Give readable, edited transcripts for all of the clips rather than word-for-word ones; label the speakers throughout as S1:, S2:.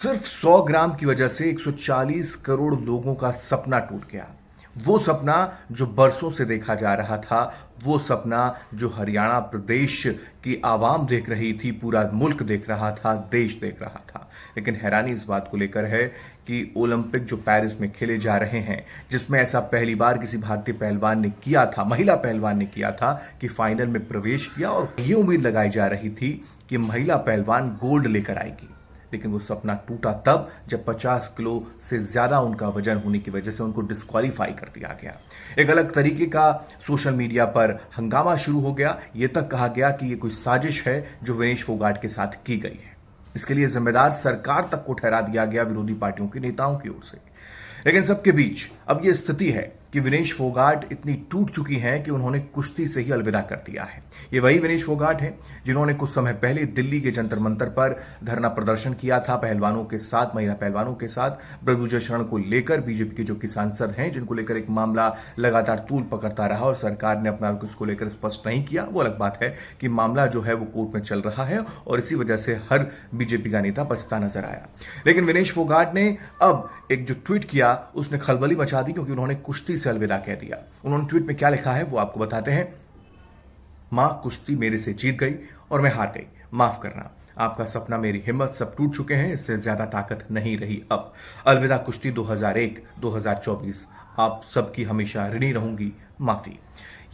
S1: सिर्फ 100 ग्राम की वजह से 140 करोड़ लोगों का सपना टूट गया। वो सपना जो बरसों से देखा जा रहा था, वो सपना जो हरियाणा प्रदेश की आवाम देख रही थी, पूरा मुल्क देख रहा था, देश देख रहा था। लेकिन हैरानी इस बात को लेकर है कि ओलंपिक जो पेरिस में खेले जा रहे हैं, जिसमें ऐसा पहली बार किसी भारतीय पहलवान ने किया था, महिला पहलवान ने किया था कि फाइनल में प्रवेश किया और ये उम्मीद लगाई जा रही थी कि महिला पहलवान गोल्ड लेकर आएगी। लेकिन वो सपना टूटा तब जब 50 किलो से ज्यादा उनका वजन होने की वजह से उनको डिस्क्वालीफाई कर दिया गया। एक अलग तरीके का सोशल मीडिया पर हंगामा शुरू हो गया। ये तक कहा गया कि ये कोई साजिश है जो विनेश फोगाट के साथ की गई है। इसके लिए जिम्मेदार सरकार तक को ठहरा दिया गया विरोधी पार्टियों के नेताओं की ओर से। लेकिन सबके बीच अब यह स्थिति है कि विनेश फोगाट इतनी टूट चुकी हैं कि उन्होंने कुश्ती से ही अलविदा कर दिया है। ये वही विनेश फोगाट हैं जिन्होंने कुछ समय पहले दिल्ली के जंतर मंतर पर धरना प्रदर्शन किया था पहलवानों के साथ, महिला पहलवानों के साथ, ब्रजभूषण शरण को लेकर। बीजेपी के जो कि सांसद हैं, जिनको लेकर एक मामला लगातार तूल पकड़ता रहा और सरकार ने अपना उसको लेकर स्पष्ट नहीं किया। वो अलग बात है कि मामला जो है वो कोर्ट में चल रहा है और इसी वजह से हर बीजेपी का नेता बचता नजर आया। लेकिन विनेश फोगाट ने अब एक जो ट्वीट किया उसने खलबली मचा दी, क्योंकि उन्होंने कुश्ती से अलविदा कह दिया। उन्होंने ट्वीट में क्या लिखा है वो आपको बताते हैं। मां कुश्ती मेरे से जीत गई और मैं हार गई, माफ करना। आपका सपना, मेरी हिम्मत सब टूट चुके हैं, इससे ज्यादा ताकत नहीं रही अब। अलविदा कुश्ती 2001 2024, आप सबकी हमेशा ऋणी रहूंगी, माफी।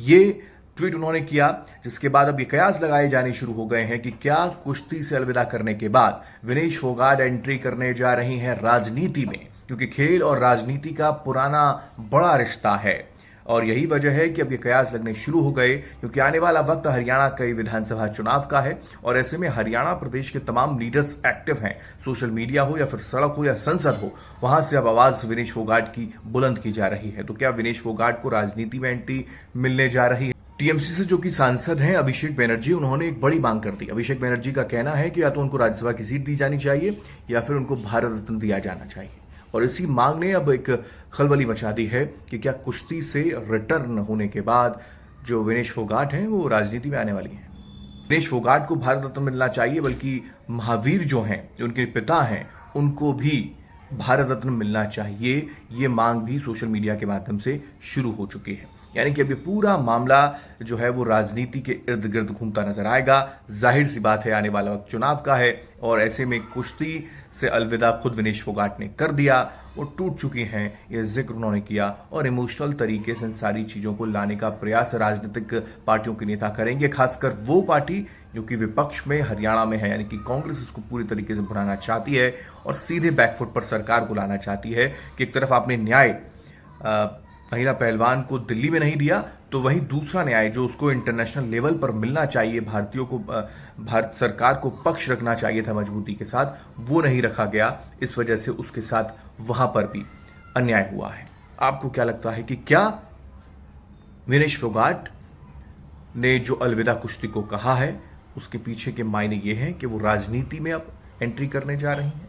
S1: ये ट्वीट उन्होंने किया, जिसके बाद अब ये कयास लगाए जाने शुरू हो गए हैं कि क्या कुश्ती से अलविदा करने के बाद विनेश फोगाट एंट्री करने जा रही हैं राजनीति में, क्योंकि खेल और राजनीति का पुराना बड़ा रिश्ता है। और यही वजह है कि अब ये कयास लगने शुरू हो गए, क्योंकि आने वाला वक्त हरियाणा के विधानसभा चुनाव का है और ऐसे में हरियाणा प्रदेश के तमाम लीडर्स एक्टिव हैं। सोशल मीडिया हो या फिर सड़क हो या संसद हो, वहां से अब आवाज विनेश फोगाट की बुलंद की जा रही है। तो क्या विनेश फोगाट को राजनीति में एंट्री मिलने जा रही है? टीएमसी से जो कि सांसद हैं अभिषेक बनर्जी, उन्होंने एक बड़ी मांग कर दी। अभिषेक बनर्जी का कहना है कि या तो उनको राज्यसभा की सीट दी जानी चाहिए या फिर उनको भारत रत्न दिया जाना चाहिए। और इसी मांग ने अब एक खलबली मचा दी है कि क्या कुश्ती से रिटर्न होने के बाद जो विनेश फोगाट हैं वो राजनीति में आने वाली हैं। विनेश फोगाट को भारत रत्न मिलना चाहिए, बल्कि महावीर जो हैं, जो उनके पिता हैं, उनको भी भारत रत्न मिलना चाहिए। ये मांग भी सोशल मीडिया के माध्यम से शुरू हो चुकी है। यानी कि अब ये पूरा मामला जो है वो राजनीति के इर्द गिर्द घूमता नजर आएगा। जाहिर सी बात है, आने वाला वक्त चुनाव का है और ऐसे में कुश्ती से अलविदा खुद विनेश फोगाट ने कर दिया। वो टूट चुकी हैं, ये जिक्र उन्होंने किया और इमोशनल तरीके से इन सारी चीजों को लाने का प्रयास राजनीतिक पार्टियों के नेता करेंगे, खासकर वो पार्टी जो कि विपक्ष में हरियाणा में है, यानी कि कांग्रेस इसको पूरी तरीके से बनाना चाहती है और सीधे बैकफुट पर सरकार को लाना चाहती है कि एक तरफ आपने न्याय महिला पहलवान को दिल्ली में नहीं दिया, तो वहीं दूसरा न्याय जो उसको इंटरनेशनल लेवल पर मिलना चाहिए, भारतीयों को, भारत सरकार को पक्ष रखना चाहिए था मजबूती के साथ, वो नहीं रखा गया। इस वजह से उसके साथ वहां पर भी अन्याय हुआ है। आपको क्या लगता है कि क्या विनेश फोगाट ने जो अलविदा कुश्ती को कहा है उसके पीछे के मायने ये हैं कि वो राजनीति में अब एंट्री करने जा रही हैं?